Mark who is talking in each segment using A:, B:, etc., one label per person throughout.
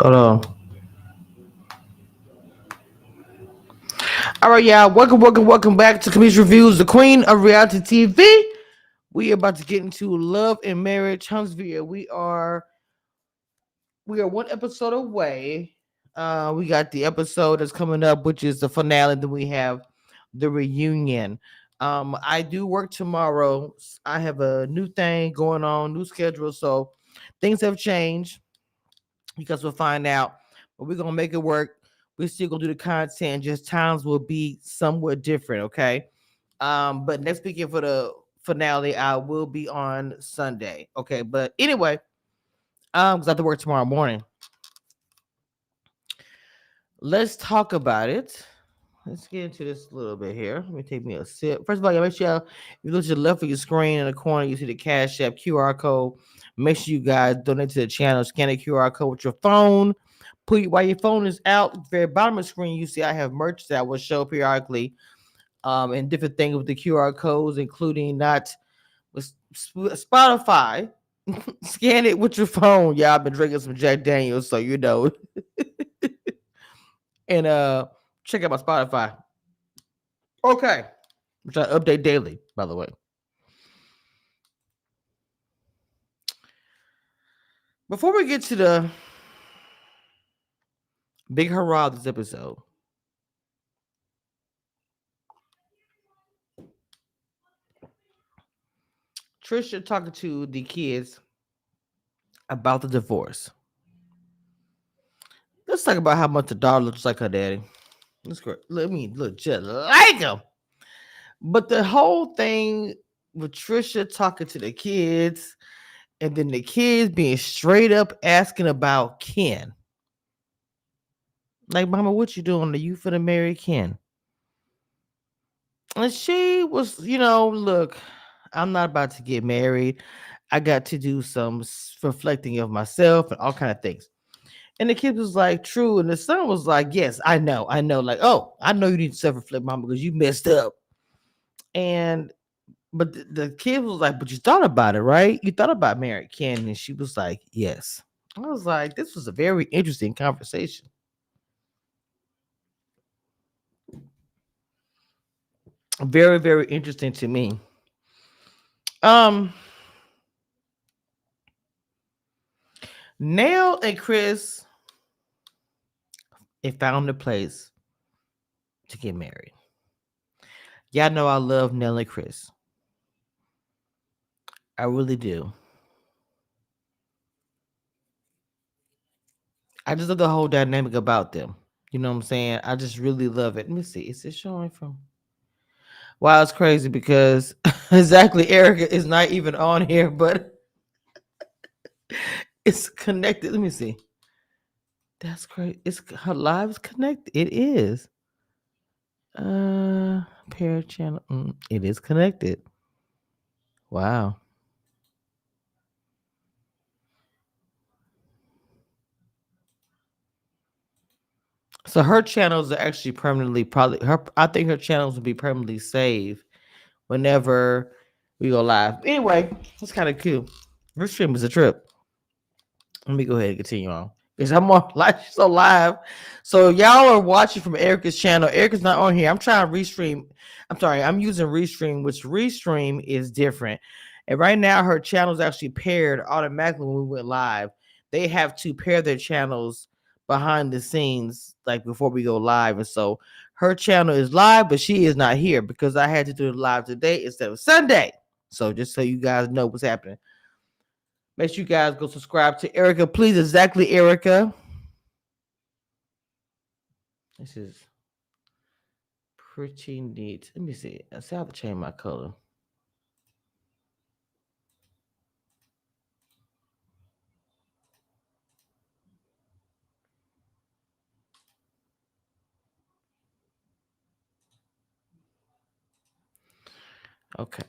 A: Hold on. All right, y'all. Welcome back to Comedian Reviews, the queen of reality TV. We are about to get into love and marriage, Huntsville. We are one episode away. We got the episode that's coming up, which is the finale. Then we have the reunion. I do work tomorrow. I have a new thing going on, new schedule, so things have changed. Because we'll find out, but we're gonna make it work. We're still gonna do the content, just times will be somewhat different, okay? But next weekend for the finale, I will be on Sunday. Okay, but anyway, because I have to work tomorrow morning. Let's talk about it. Let's get into this a little bit here. Let me take me a sip. First of all, y'all make sure you look to the left of your screen in the corner, you see the Cash App QR code. Make sure you guys donate to the channel. Scan the QR code with your phone. While your phone is out, at the very bottom of the screen, you see I have merch that will show periodically, and different things with the QR codes, including not with Spotify. Scan it with your phone. Y'all been drinking some Jack Daniels, so you know. And check out my Spotify. Okay. Which I update daily, by the way. Before we get to the big hurrah of this episode, Trisha talking to the kids about the divorce. Let's talk about how much the daughter looks like her daddy. That's great. Let me look just like him. But the whole thing with Trisha talking to the kids, and then the kids being straight up asking about Ken. Like, Mama, what you doing? Are you finna marry Ken? And she was, look, I'm not about to get married. I got to do some reflecting of myself and all kind of things. And the kid was like, true. And the son was like, yes, I know. Like, oh, I know you need to self-reflect, Mama, because you messed up. And but the kid was like, but you thought about it, right? You thought about marrying Ken. And she was like, yes. I was like, this was a very interesting conversation. Very, very interesting to me. Um, Nell and Chris, they found a place to get married. Y'all know I love Nell and Chris. I really do. I just love the whole dynamic about them. You know what I'm saying? I just really love it. Let me see. Is it showing from? Wow, it's crazy because exactly Erica is not even on here, but it's connected. Let me see. That's great. It's her live's connected. It is. Pair channel. It is connected. Wow. So her channels are actually permanently probably her. I think her channels will be permanently saved whenever we go live. Anyway, it's kind of cool. Her stream is a trip. Let me go ahead and continue on. Because I'm on live, so live. So y'all are watching from Erica's channel. Erica's not on here. I'm trying to restream. I'm sorry, I'm using Restream, which Restream is different. And right now her channel is actually paired automatically when we went live. They have to pair their channels behind the scenes, like before we go live. And so her channel is live, but she is not here because I had to do it live today instead of Sunday. So just so you guys know what's happening. Make sure you guys go subscribe to Erica, please. Exactly, Erica. This is pretty neat. Let me see. I see how to change my color. Okay.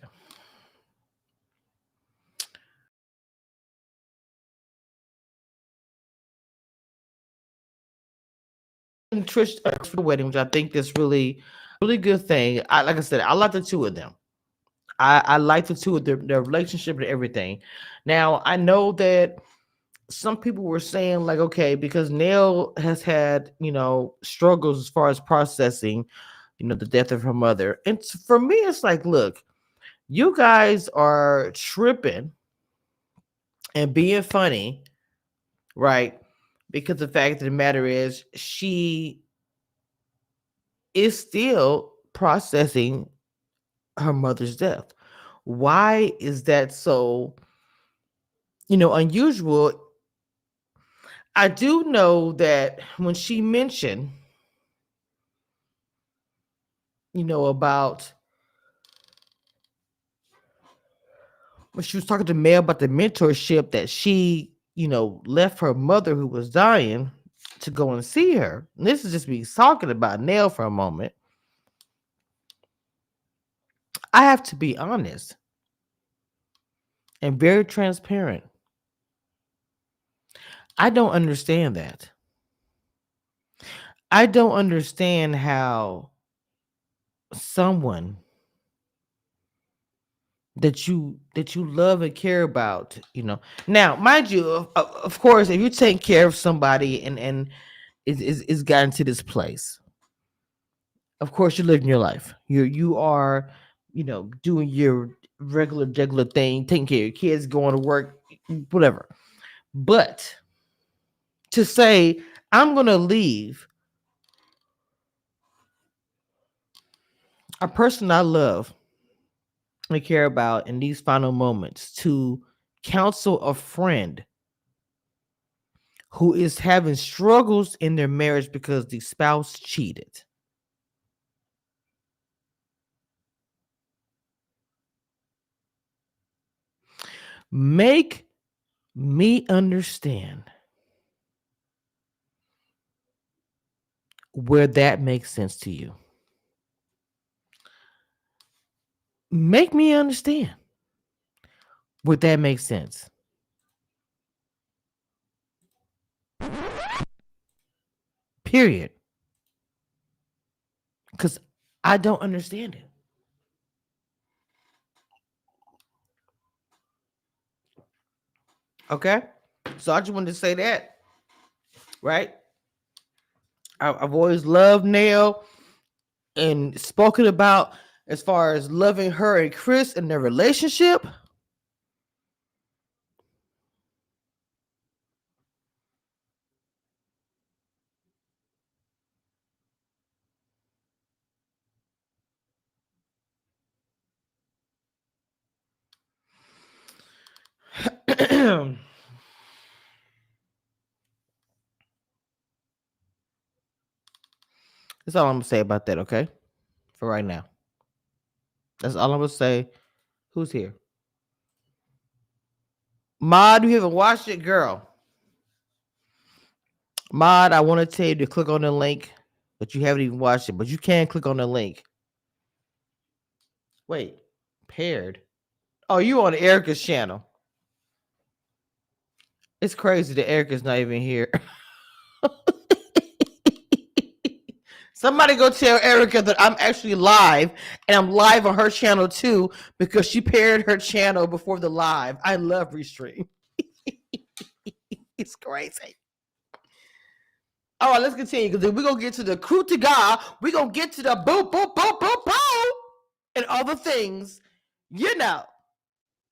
A: And Trish for the wedding, which I think is really good thing. Like I said, I like the two of them. I like the two of their relationship and everything. Now I know that some people were saying like, okay, because Nell has had, struggles as far as processing, the death of her mother. And for me, it's like, look, you guys are tripping and being funny, right? Because the fact of the matter is, she is still processing her mother's death. Why is that so, unusual? I do know that when she mentioned, about when she was talking to Mel about the mentorship that she, left her mother who was dying to go and see her. And this is just me talking about Nell for a moment. I have to be honest and very transparent. I don't understand that. I don't understand how someone that you love and care about, Now, mind you, of course, if you take care of somebody and is gotten to this place, of course you're living your life. You are, doing your regular thing, taking care of your kids, going to work, whatever. But to say I'm gonna leave a person I love and care about in these final moments to counsel a friend who is having struggles in their marriage because the spouse cheated. Make me understand where that makes sense to you. Make me understand where that makes sense. Period. Because I don't understand it. Okay? So I just wanted to say that, right? I've always loved Nail and spoken about as far as loving her and Chris and their relationship. That's all I'm gonna say about that, okay? For right now. That's all I'm gonna say. Who's here? Mod, you haven't watched it, girl. Mod, I want to tell you to click on the link, but you haven't even watched it. But you can click on the link. Wait, paired. Oh, you on Erica's channel. It's crazy that Erica's not even here. Somebody go tell Erica that I'm actually live and I'm live on her channel too because she paired her channel before the live. I love Restream. It's crazy. All right, let's continue because we're going to get to the coup de grace. We're going to get to the boom, boom, boom, boom, boom, and all the things,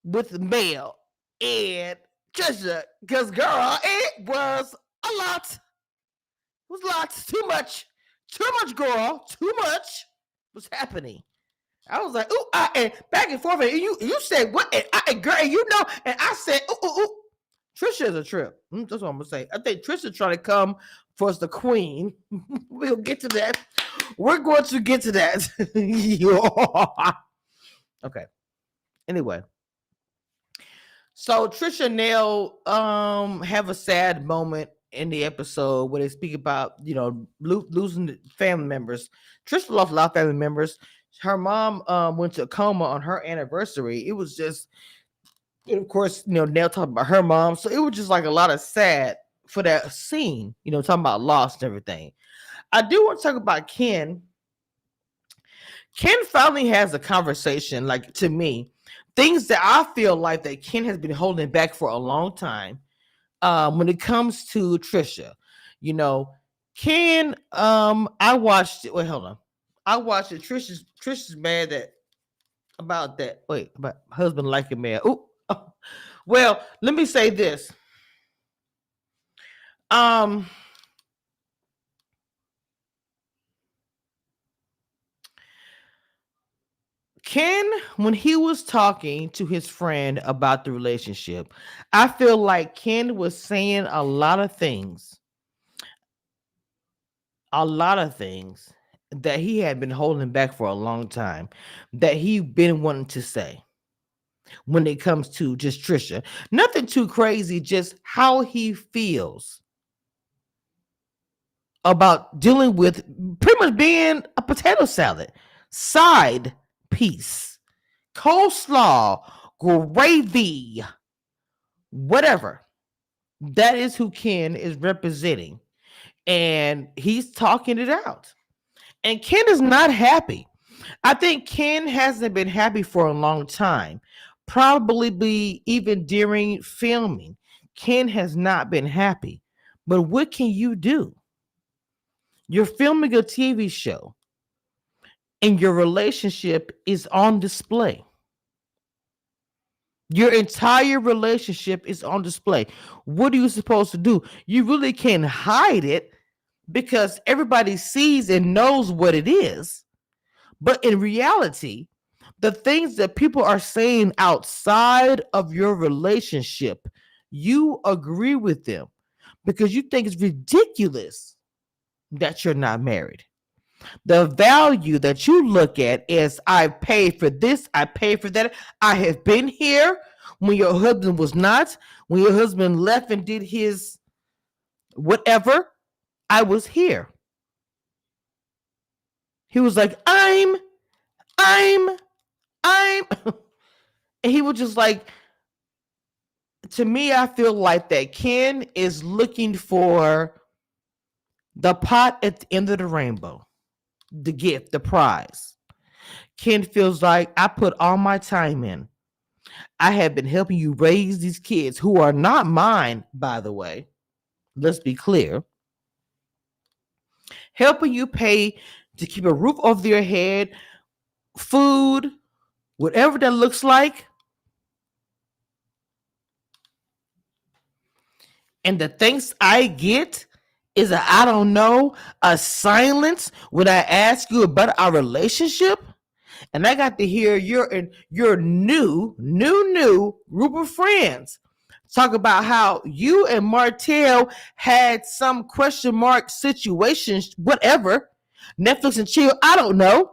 A: with Mel and Trisha. Because, girl, it was a lot. It was lots. Too much. Too much, girl. Too much was happening. I was like, ooh, and back and forth. And you said what? And girl, and and I said, ooh. Trisha is a trip. That's what I'm gonna say. I think Trisha trying to come for us the queen. We'll get to that. We're going to get to that. Okay. Anyway, so Trisha and Nell have a sad moment in the episode where they speak about losing family members. Trisha lost a lot of family members. Her mom went to a coma on her anniversary. It was just, and of course, Nell talked about her mom, so it was just like a lot of sad for that scene. Talking about loss and everything. I do want to talk about Ken. Ken finally has a conversation, like, to me, things that I feel like that Ken has been holding back for a long time. When it comes to Trisha, you know, I watched it. Wait, hold on. I watched it. Trisha's mad that about that. Wait, about husband liking man. Oh, well, let me say this. Um, Ken, when he was talking to his friend about the relationship, I feel like Ken was saying a lot of things that he had been holding back for a long time, that he been wanting to say when it comes to just Trisha. Nothing too crazy, just how he feels about dealing with pretty much being a potato salad, side piece, coleslaw, gravy, whatever. That is who Ken is representing. And he's talking it out. And Ken is not happy. I think Ken hasn't been happy for a long time. Probably even during filming. Ken has not been happy. But what can you do? You're filming a TV show and your relationship is on display. Your entire relationship is on display. What are you supposed to do? You really can't hide it because everybody sees and knows what it is. But in reality, the things that people are saying outside of your relationship, you agree with them because you think it's ridiculous that you're not married. The value that you look at is I paid for this, I paid for that. I have been here when your husband was not, when your husband left and did his whatever, I was here. He was like, I'm, and he was just like, to me, I feel like that Ken is looking for the pot at the end of the rainbow, the gift, the prize. Ken feels like I put all my time in. I have been helping you raise these kids who are not mine, by the way. Let's be clear. Helping you pay to keep a roof over your head, food, whatever that looks like. And the things I get is a I don't know, a silence when I ask you about our relationship. And I got to hear your new group of friends talk about how you and Martell had some question mark situations, whatever, Netflix and chill. I don't know.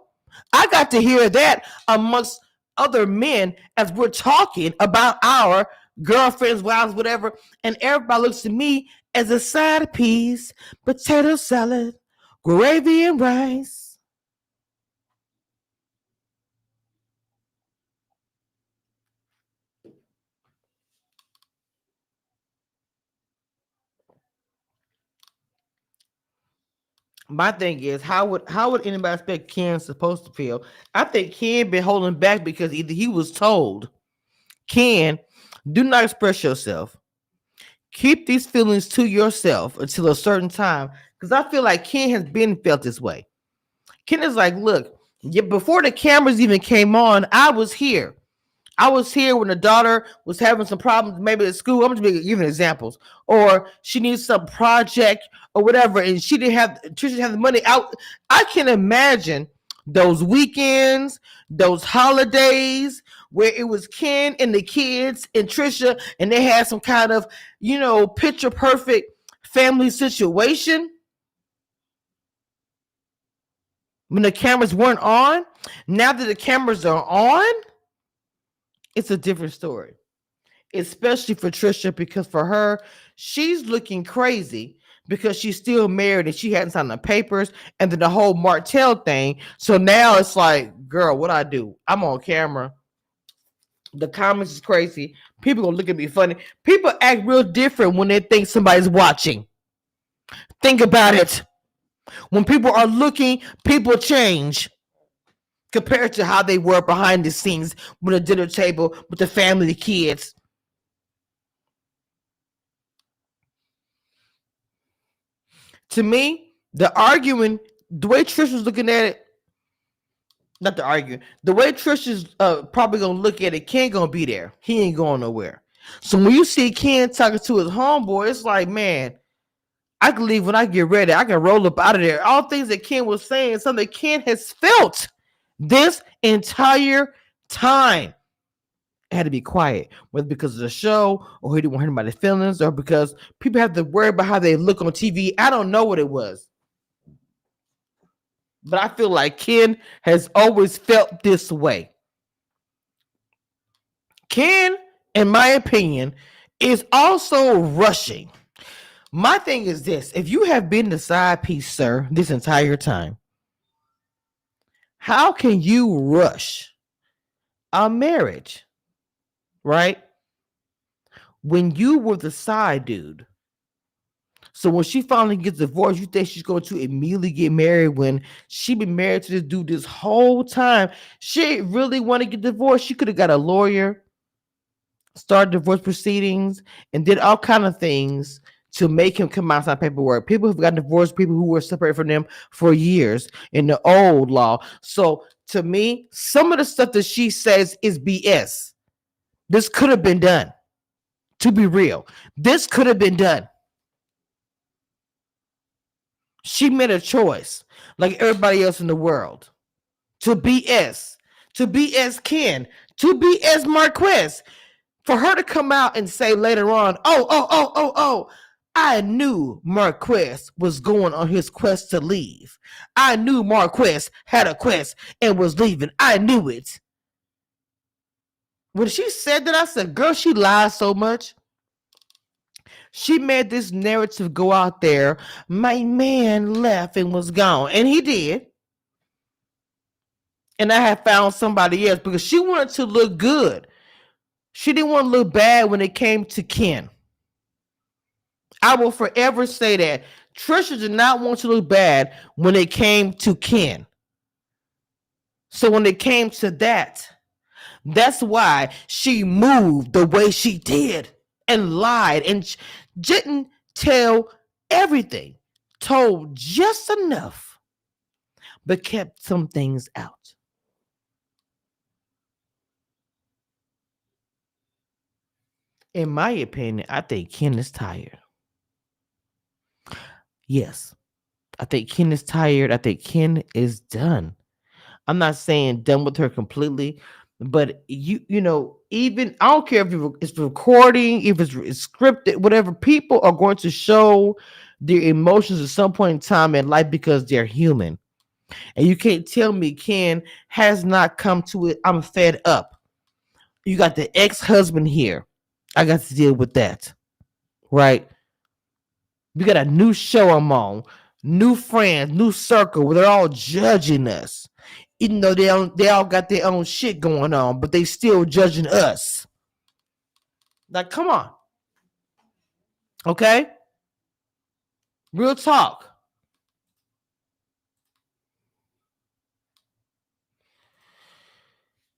A: I got to hear that amongst other men as we're talking about our girlfriends, wives, whatever. And everybody looks at me as a side piece, potato salad, gravy and rice. My thing is, how would anybody expect Ken supposed to feel? I think Ken been holding back because either he was told, Ken, do not express yourself. Keep these feelings to yourself until a certain time. Because I feel like Ken has been felt this way. Ken is like, look, before the cameras even came on, I was here. I was here when the daughter was having some problems, maybe at school. I'm just giving examples, or she needs some project or whatever, and she didn't have Trisha didn't have the money out. I can imagine those weekends, those holidays where it was Ken and the kids and Trisha, and they had some kind of picture perfect family situation when the cameras weren't on. Now that the cameras are on, it's a different story, especially for Trisha, because for her, she's looking crazy because she's still married and she hadn't signed the papers, and then the whole Martell thing. So now it's like, girl, what I do? I'm on camera. The comments is crazy. People gonna look at me funny. People act real different when they think somebody's watching. Think about it. When people are looking, people change compared to how they were behind the scenes with a dinner table with the family, the kids. To me, the way Trish was looking at it, not the arguing, the way Trish is probably gonna look at it, Ken gonna be there. He ain't going nowhere. So when you see Ken talking to his homeboy, it's like, man, I can leave when I get ready. I can roll up out of there. All things that Ken was saying, something that Ken has felt this entire time. It had to be quiet, whether because of the show or he didn't want anybody's feelings or because people have to worry about how they look on TV. I don't know what it was. But I feel like Ken has always felt this way. Ken, in my opinion, is also rushing. My thing is this: if you have been the side piece, sir, this entire time, how can you rush a marriage, right? When you were the side dude. So when she finally gets divorced, you think she's going to immediately get married when she been married to this dude this whole time? She really want to get divorced. She could have got a lawyer, started divorce proceedings, and did all kind of things to make him come outside paperwork. People who've got divorced, people who were separated from them for years in the old law. So to me, some of the stuff that she says is BS. This could have been done. To be real, this could have been done. She made a choice, like everybody else in the world, to be as Ken, to be as Marquez. For her to come out and say later on, I knew Marquez was going on his quest to leave. I knew Marquez had a quest and was leaving. I knew it. When she said that, I said, girl, she lies so much. She made this narrative go out there. My man left and was gone. And he did. And I had found somebody else because she wanted to look good. She didn't want to look bad when it came to Ken. I will forever say that. Trisha did not want to look bad when it came to Ken. So when it came to that, that's why she moved the way she did and lied and didn't tell everything, told just enough, but kept some things out. In my opinion, I think Ken is tired. Yes, I think Ken is tired. I think Ken is done. I'm not saying done with her completely, but you know, even I don't care if it's recording, if it's scripted, whatever. People are going to show their emotions at some point in time in life because they're human, and you can't tell me Ken has not come to it. I'm fed up. You got the ex-husband here. I got to deal with that, right? We got a new show I'm on, new friends, new circle where they're all judging us. Even though they all got their own shit going on, but they still judging us. Like, come on. Okay? Real talk.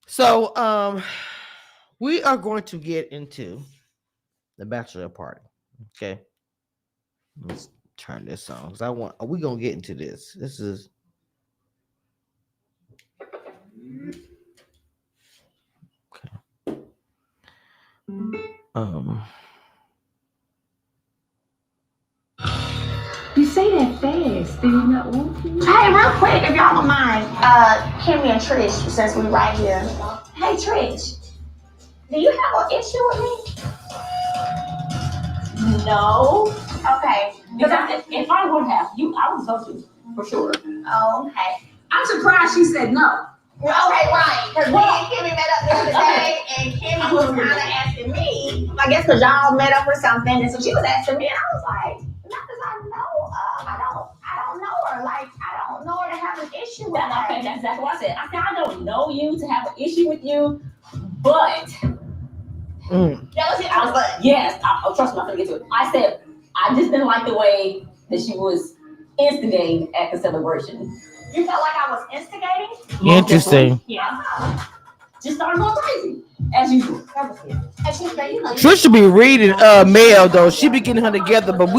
A: So, we are going to get into the bachelor party. Okay? Let's turn this on because we're gonna get into this. This is okay.
B: You say that fast. Do you not want to?
C: Hey, real quick, if y'all don't mind, Kimmy and Trish, since we're right here. Hey, Trish, do you have an issue with me? No. Okay.
B: Because if I would have, I would vote you for sure.
C: Oh, okay.
B: I'm surprised she said no.
C: Okay, right. Because me and Kimmy met up the other day, and Kimmy was kind of asking me, I guess because y'all met up or something, and so she was asking me, and I was like, not because I know, I don't know her. Like, I don't know her to have an issue with her.
B: Okay, that's exactly what I said. I said, I don't know you to have an issue with you, but... Yes, trust me, I'm going to get to it. I said, I just didn't like the way that she was instigating at the celebration.
C: You felt like I was instigating?
A: Interesting.
B: Yeah. Just started going crazy, as usual.
A: Trisha be reading mail though. She be getting her together, but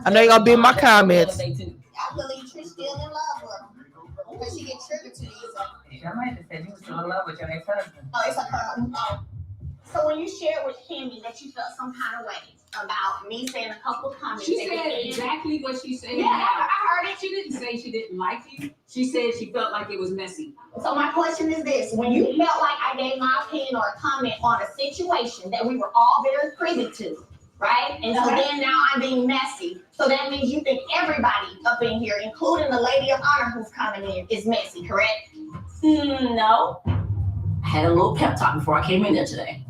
A: I know you're gonna be in my comments.
C: I believe Trish still in love with him because she gets triggered too easily.
B: I might have said you were still in love with your ex-husband.
C: Oh, it's a curtain. Oh. So when you shared with Kimmy that you felt some kind of way about me saying a couple of comments,
B: she said exactly what she said.
C: Yeah, I heard it.
B: She didn't say she didn't like you. She said she felt like it was messy.
C: So my question is this: when you felt like I gave my opinion or a comment on a situation that we were all very privy to, right? And so then now I'm being messy. So that means you think everybody up in here, including the lady of honor who's coming in, is messy, correct?
B: No. I had a little pep talk before I came in there today.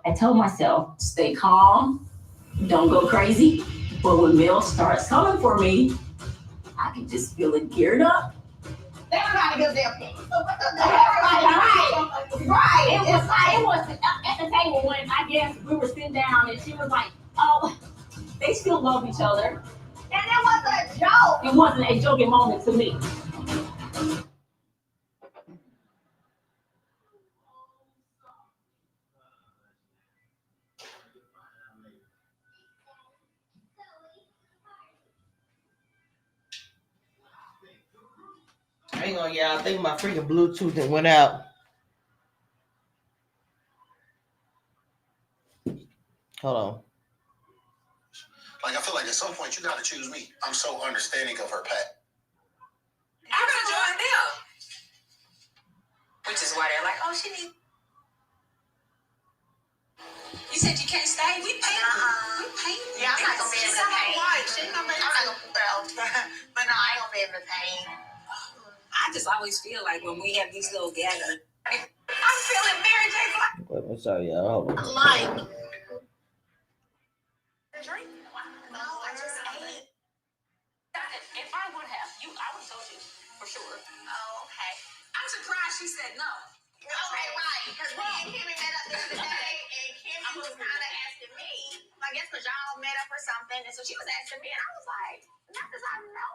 B: I told myself, stay calm, don't go crazy. But when Mel starts coming for me, I can just feel it geared up.
C: Everybody gives their opinion.
B: Right. It was at the table when I guess we were sitting down and she was like, oh, they still love each other.
C: And it wasn't a joke.
B: It wasn't a joking moment to me.
A: Hang on, y'all. I think my freaking Bluetooth that went out. Hold on.
D: Like, I feel like at some point you gotta choose me. I'm so understanding of her, Pat.
E: I'm gonna join them. Which is why they're like, oh, she need. You said you can't stay? We pay. We pay.
C: Yeah, I'm not gonna be able to pay. I'm not gonna, but no, I ain't gonna be able to pay.
E: I just always feel like when we have these little gatherings, I'm feeling Mary J. Blige.
A: Wait, I'm sorry, y'all. Hold on.
C: Like,
E: Drink?
C: no, I just ate.
E: If I would have, I would have told you for sure.
C: Oh, okay.
E: I'm surprised she said no.
C: Okay, right. Because me and Kimmy met up the other day, and Kimmy was kind of asking me, I guess because y'all met up or something, and so she was asking me, and I was like, not because I know,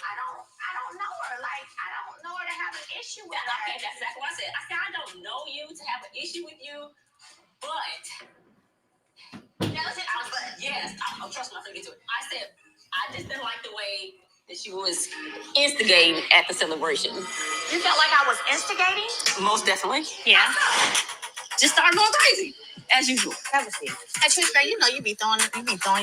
C: I don't know her. Like, I don't know her to have an issue with her.
E: Okay, that's exactly what I said. I said I don't know you to have an issue with you, but
C: That was it. I was like,
E: yes, trust me, I'm gonna get to it. I said I just didn't like the way that she was instigating at the celebration.
C: you felt like I was instigating?
E: Most definitely.
C: Yeah.
E: Just started going crazy, as usual.
C: That was it. Hey, Trisha, you know you be throwing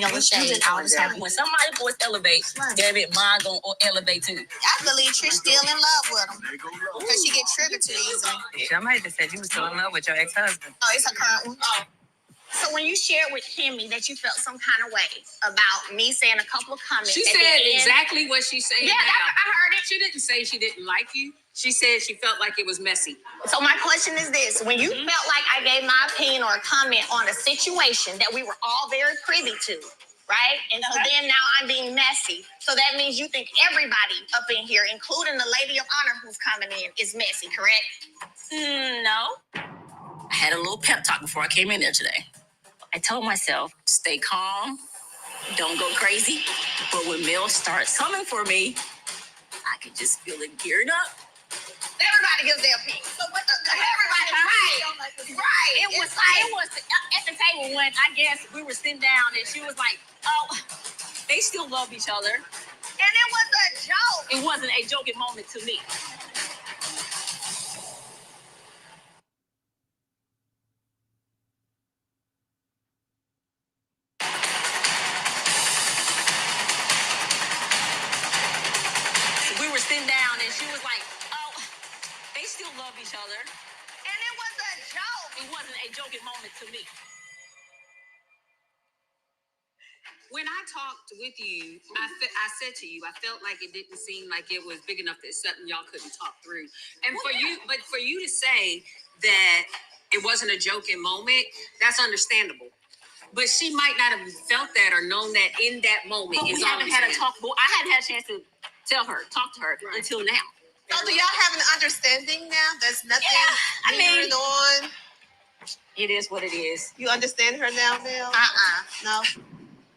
C: your little shade all the time.
E: When somebody's voice elevates, damn it, mine gonna elevate too.
C: I believe Trish still in love with him because she get triggered too easily.
B: I might have said you were still in love with your ex-husband.
C: Oh, it's a current one. Oh. So when you shared with Kimmy that you felt some kind of way about me saying a couple of comments,
F: she
C: at
F: said
C: the end,
F: exactly what she said.
C: Yeah,
F: now.
C: I heard it.
F: She didn't say she didn't like you. She said she felt like it was messy.
C: So my question is this: when you felt like I gave my opinion or a comment on a situation that we were all very privy to, right? And so then now I'm being messy. So that means you think everybody up in here, including the lady of honor who's coming in, is messy, correct?
E: No. I had a little pep talk before I came in there today. I told myself, stay calm, don't go crazy. But when Mel starts coming for me, I can just feel it geared up.
C: Everybody gives their opinion. So what everybody, right.
E: It was at the table when I guess we were sitting down and she was like, oh, they still love each other.
C: And it was a joke.
E: It wasn't a joking moment to me. We were sitting down and she was like, oh, they still love each other.
C: And it was a joke.
E: It wasn't a joking moment to me.
F: When I talked with you, I said to you, I felt like it didn't seem like it was big enough that it's something y'all couldn't talk through. And for you to say that it wasn't a joking moment, that's understandable. But she might not have felt that or known that in that moment.
E: But we haven't had a talk. Well, I hadn't had a chance to talk to her until now.
G: So do y'all have an understanding now? There's nothing
E: Yeah,
G: on.
E: It is what it is.
G: You understand her now, Mel? No.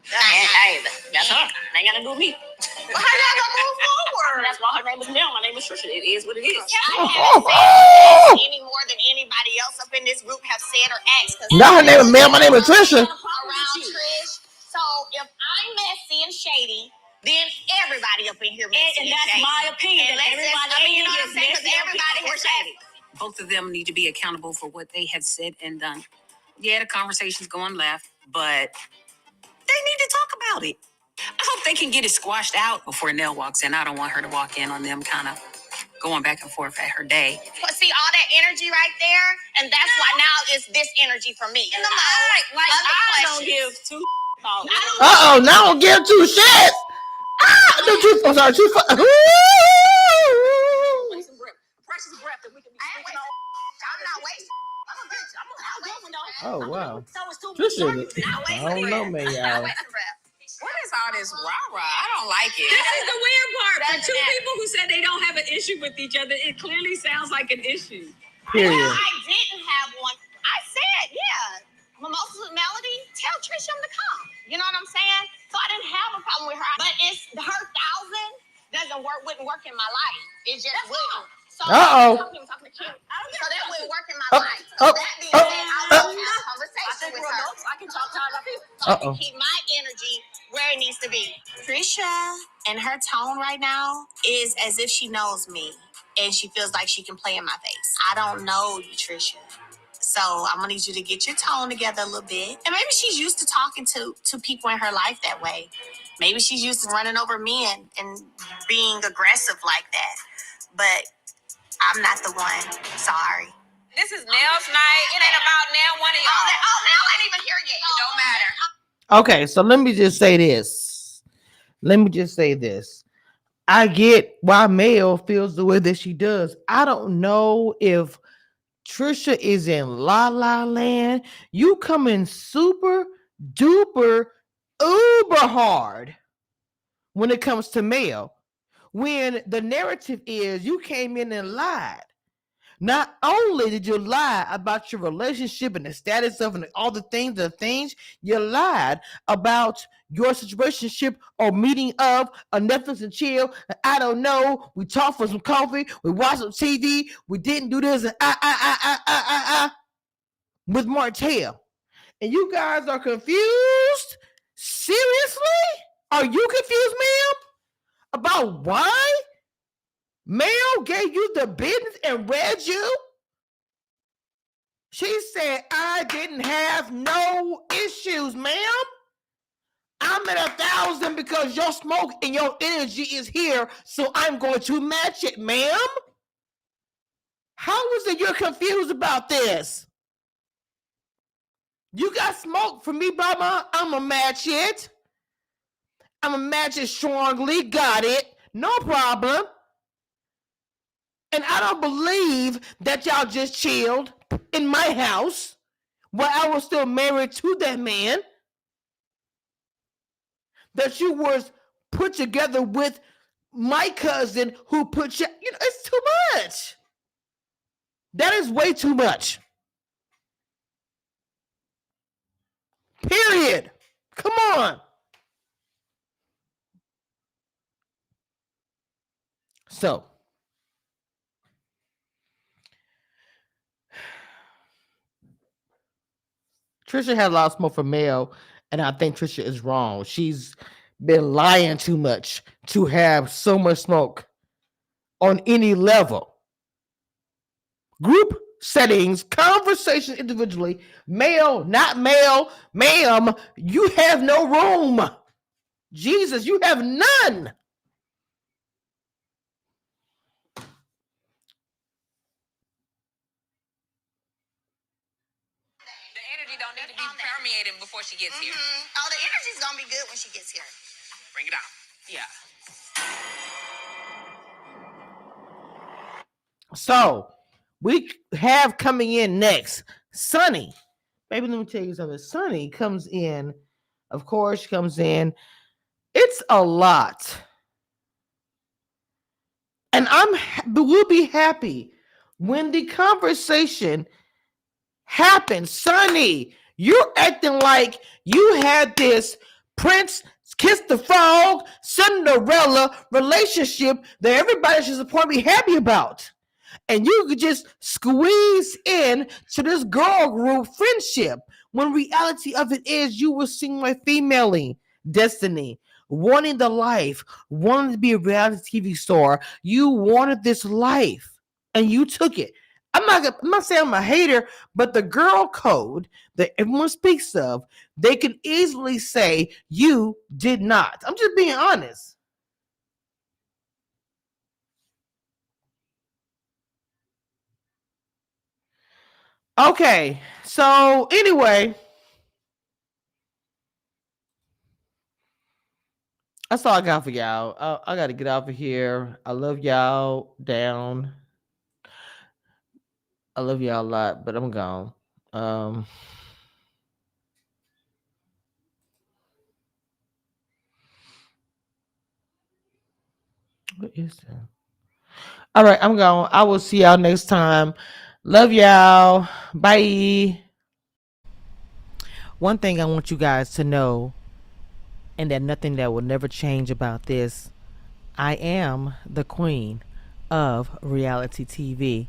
E: Hey, that's her. It ain't got to do with me.
G: Well, how y'all gonna move forward?
E: That's why her name is Mel. My name is Trisha. It is what it is.
C: I haven't said any more than anybody else up in this group have said or asked.
A: Not her name is Mel. My name is Trisha.
C: Around Trish. So if I'm messy and shady, then everybody up in here messy
F: And that's
C: shady.
F: my opinion.
C: And
F: that
C: everybody, you know what I'm saying? Because everybody has
F: shady. Both of them need to be accountable for what they have said and done. Yeah, the conversation's going left, but they need to talk about it. I hope they can get it squashed out before Nell walks in. I don't want her to walk in on them kind of going back and forth at her day.
C: See all that energy right there? And that's why now it's this energy for me.
F: I don't give two about
A: Uh-oh, now don't give two shits. No, I'm sorry, two
F: some breath. Precious breath that we can be speaking on.
C: I'm not wasting.
A: Oh, wow.
F: So it's too
A: Trisha,
C: Not
A: I don't know, man, y'all.
G: What is all this rah-rah? I don't like it.
F: This is the weird part. For
C: Doesn't
F: two
C: matter.
F: people who said they don't have an issue with each other, it clearly sounds like an issue.
A: Period.
C: Well, I didn't have one. I said, yeah. Mimosas with Melody, tell Trisha to come. You know what I'm saying? So I didn't have a problem with her. But it's her 1,000 wouldn't work in my life. It just wouldn't. So
A: Uh-oh.
C: I'm talking to Kim. So that wouldn't work in my
A: Oh,
C: life.
A: oh,
C: So that being said, I will have a conversation with her.
F: I can talk to other people.
C: So I can keep my energy where it needs to be. Trisha and her tone right now is as if she knows me and she feels like she can play in my face. I don't know you, Trisha. So I'm gonna need you to get your tone together a little bit. And maybe she's used to talking to people in her life that way. Maybe she's used to running over men and being aggressive like that. But I'm not the one. Sorry.
G: This is Nell's night. It ain't about Nell, one of y'all.
C: Nell ain't even here yet.
G: It don't matter.
A: Okay, so let me just say this. I get why Mel feels the way that she does. I don't know if Trisha is in La La Land. You coming super duper uber hard when it comes to Mel. When the narrative is you came in and lied. Not only did you lie about your relationship and the status of and all the things, you lied about your situationship or meeting of a Netflix and chill. I don't know. We talked for some coffee. We watched some TV. We didn't do this and with Martell. And you guys are confused? Seriously? Are you confused, ma'am? About why Mel gave you the business and read you? She said, I didn't have no issues, ma'am. I'm at 1,000 because your smoke and your energy is here, so I'm going to match it, ma'am. How is it you're confused about this? You got smoke from me, Baba. I'm going to match it. I'm going to match it strongly. Got it. No problem. And I don't believe that y'all just chilled in my house while I was still married to that man. That you was put together with my cousin who put you, it's too much. That is way too much. Period. Come on. So, Trisha had a lot of smoke from Mel, and I think Trisha is wrong. She's been lying too much to have so much smoke on any level. Group settings, conversation individually, male, not male, ma'am, you have no room. Jesus, you have none.
G: The energy don't need to be permeating before she gets here.
C: Oh, the energy's gonna be good when she gets here.
G: Bring it on. Yeah.
A: So, we have coming in next, Sunny. Baby, let me tell you something. Sunny comes in, of course, comes in. It's a lot. And we'll be happy when the conversation happens. Sunny, you're acting like you had this Prince Kiss the Frog, Cinderella relationship that everybody should support me happy about. And you could just squeeze in to this girl group friendship When reality of it is you were seeing my female destiny, wanting the life, wanting to be a reality TV star. You wanted this life and you took it. I'm not saying I'm a hater, but the girl code that everyone speaks of, they can easily say you did not. I'm just being honest. Okay, so anyway, that's all I got for y'all. I got to get out of here. I love y'all down. I love y'all a lot, but I'm gone. Um, what is that? All right, I'm gone. I will see y'all next time. Love y'all. Bye. One thing I want you guys to know, and that nothing that will never change about this, I am the queen of reality TV.